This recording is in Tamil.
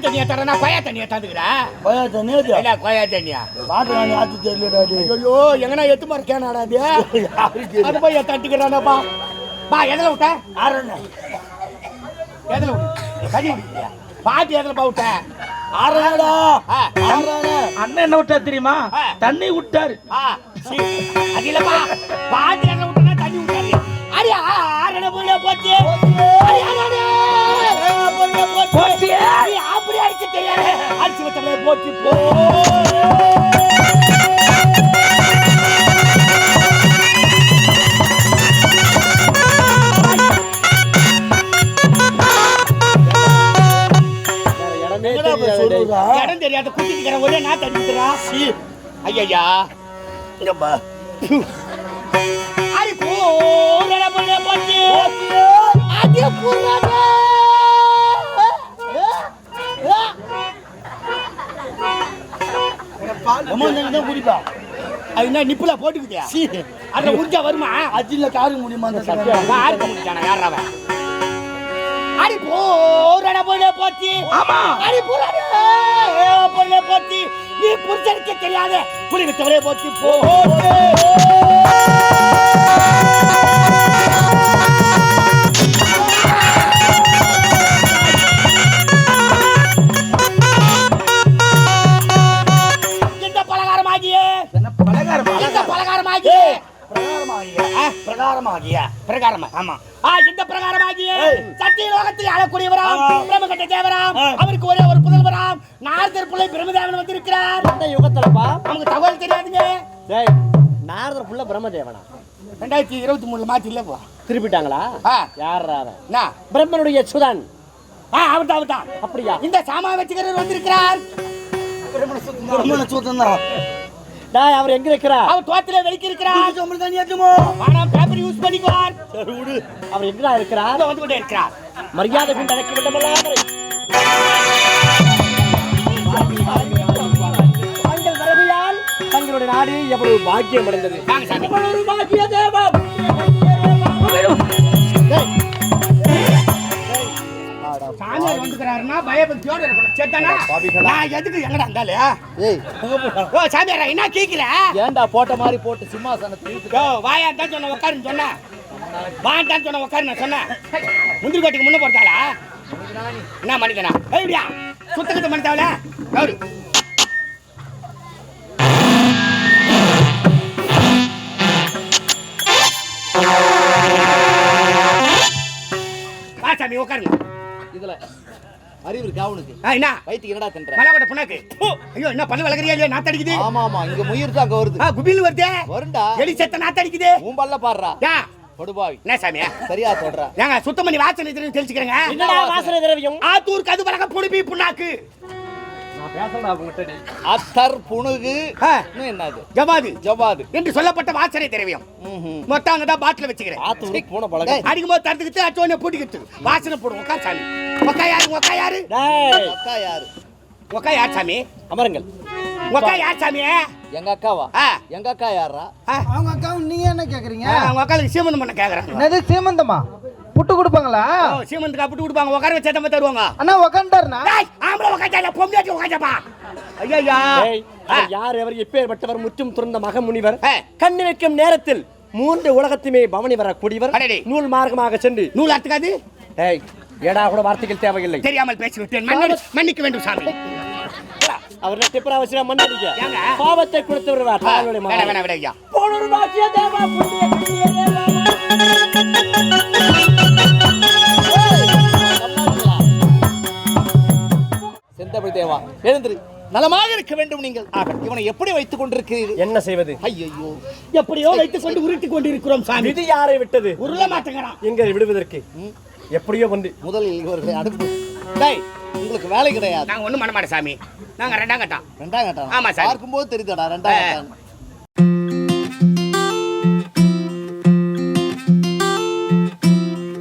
தண்ணியா தரனா கொயா தண்ணியா தந்துக்கிறா கொயா தண்ணியா இல்ல கொயா தண்ணியா பாத்து நான் ஆத்து தெரியலடா டேய் ஐயோ எங்கனா எத்து மார்க்கேனாடா அது அது போய் தட்டிக்கிறானப்பா பா எதுல விட்ட ஆறண்ணே எதுல விட்ட கடி விட்டியா பாட்டி எதுல பா விட்ட ஆறண்ணடா அண்ணன் என்ன விட்டா தெரியுமா தண்ணி விட்டாரு அது இல்லப்பா பாட்டி எதுல விட்டா தண்ணி விட்டாரு அடி ஆறன போல போச்சு அடி ஆறன போச்சு அடி அப்படி அடிச்சு தெரியாது அடிச்சு வச்சமே போச்சு போ இடம் தெரியாத குட்டிக்கிற ஒரே நான் தடுக்கிறா ஐயா இங்கப்பா அடி போறட போல போச்சு அடி போறட தான் குடிப்பா அது என்ன நிப்புல போட்டுக்கிட்டியா அத உரிஞ்சா வருமா அஜில காரு முடியுமா அந்த யாரு முடிச்சானா யாரா அடி போறட போல போச்சு ஆமா அடி போறட போல போச்சு நீ புரிஞ்சதுக்கே தெரியாத புலி விட்டவரே போச்சு போ இந்த பலகாரமாகியே இந்த பலகாரமாகியே பிரகாரமா ஆமா இந்த பிரகாரமாகிய சத்திய லோகத்தில் ஆளக்கூடியவராம் பிரம்மகட்ட தேவராம் அவருக்கு ஒரே ஒரு புதல்வராம் நாரதர் பிள்ளை பிரம்மதேவன் வந்திருக்கிறார் அந்த யுகத்துலப்பா நமக்கு தகவல் தெரியாதுங்க டேய் நாரதர் புள்ள பிரம்மதேவனா 2023 மாத்தி இல்லப்பா திருப்பிட்டாங்களா யாரா அவன் நான் பிரம்மனுடைய சுதன் அவர்தான் அப்படியா இந்த சாமா வச்சுக்கிறவர் வந்திருக்கிறார் பிரம்மன சூத்தம்தான் டேய் அவர் எங்க இருக்கிறார் அவர் தோட்டத்திலே வெளிக்கு இருக்கிறார் சொம்பு தண்ணி ஏத்துமோ வானம் பேப்பர் யூஸ் பண்ணிக்குவார் சரி விடு அவர் எங்கடா இருக்கிறார் வந்து கொண்டே இருக்கிறார் மரியாதை கொண்டு அடக்கி விடமல்லாமரை தங்கள் வரவியால் தங்களுடைய நாடு எவ்வளவு பாக்கியம் அடைந்தது வாங்க சாமி ஒரு பாக்கிய தேவம் சாமியார் வந்துக்கிறாருன்னா பயபக்தியோட இருக்கணும் சேத்தானா நான் எதுக்கு எங்கடா இருந்தாலே ஏய் ஓ சாமியாரா என்ன கேக்குற ஏன்டா போட்ட மாதிரி போட்டு சிம்மாசனத்துக்கு ஓ வாயா தான் சொன்ன உட்காருன்னு சொன்ன வான் தான் சொன்ன உட்காரு நான் சொன்னேன் முந்திரி கோட்டுக்கு முன்ன போட்டாளா என்ன மனிதனா எப்படியா சுத்தகத்தை மனிதாவல கௌரி வா சாமி உட்காருங்க இதுல அறிவு இருக்கா உனக்கு என்ன வயித்துக்கு என்னடா தின்ற மலைக்கோட்டை புண்ணாக்கு ஐயோ என்ன பல்லு வளர்க்குறியா இல்லையா நாத்து அடிக்குது ஆமா ஆமா இங்க முயிர் தான் அங்க வருது குபில் வருதே வருண்டா எலி செத்த நாத்து அடிக்குது உன் பல்ல பாடுறா யா கொடுபாவி என்ன சாமியா சரியா சொல்றா ஏங்க சுத்தம் பண்ணி வாசனை தெரியும் தெரிஞ்சுக்கிறேங்க என்னடா வாசனை திரவியம் ஆத்தூர் கது பலக புடிபி புண்ணாக்கு நான் பேசறேன் அவங்கிட்ட அத்தர் புணுகு இன்னும் என்னது ஜவாது என்று சொல்லப்பட்ட வாசனை திரவியம் மொத்தம் அங்கதான் பாட்டில் வச்சுக்கிறேன் ஆத்தூர் பூனை பழகம் அடிக்கும் போது தடுத்துக்கிட்டு அச்சோனை பூட்டிக்கிட்டு வாசனை போடும் உட்கா சாமி உக்கா யாரு டேய் அக்கா யாரு உக்கா யார் சாமி அமருங்கள் உக்கா யார் சாமி எங்க அக்காவா எங்க அக்கா யாரா அவங்க அக்காவும் நீங்க என்ன கேக்குறீங்க அவங்க அக்காளுக்கு சீமந்தம் பண்ண கேக்குறாங்க என்னது சீமந்தமா புட்டு கொடுப்பாங்களா சீமந்துக்கு புட்டு கொடுப்பாங்க உட்கார வச்சா தான் தருவாங்க அண்ணா உக்காண்டாருனா ஆம்பளை உட்காந்தா பொம்மையாட்டி உட்காந்தப்பா ஐயா யார் அவர் எப்பேற்பட்டவர் முற்றும் துறந்த மகமுனிவர் கண்ணு வைக்கும் நேரத்தில் 3 உலகத்துமே பவனி வரக்கூடியவர் நூல் மார்க்கமாக சென்று நூல் அத்துக்காது ஏய் ஏடா கூட வார்த்தைகள் தேவையில்லை தெரியாமல் பேசிவிட்டேன் மன்னிக்க வேண்டும் சாமி அவர் டிப்பரா வச்சு மண்ணடிக்க பாவத்தை கொடுத்தவர் ஐயா போனொரு பாக்கிய தேவா புண்ணிய கண்ணிய தேவா செந்தமிழ் தேவா எழுந்திரு நலமாக இருக்க வேண்டும் நீங்கள் இவனை எப்படி வைத்துக் கொண்டிருக்கிறீர்கள் என்ன செய்வது ஐயோ எப்படியோ வைத்துக் கொண்டு உருட்டி கொண்டு இருக்கிறோம் சாமி இது யாரை விட்டது உருள மாட்டேங்கிறான் எங்க விடுவதற்கு எப்படியோ வந்து முதலில் இவர்களை அனுப்பு டேய் உங்களுக்கு வேலை கிடையாது நாங்க ஒண்ணும் பண்ண மாட்டோம் சாமி நாங்க 2ஆம் கட்டம் ஆமா சார் பார்க்கும்போது தெரியுதாடா 2ஆம் கட்டம்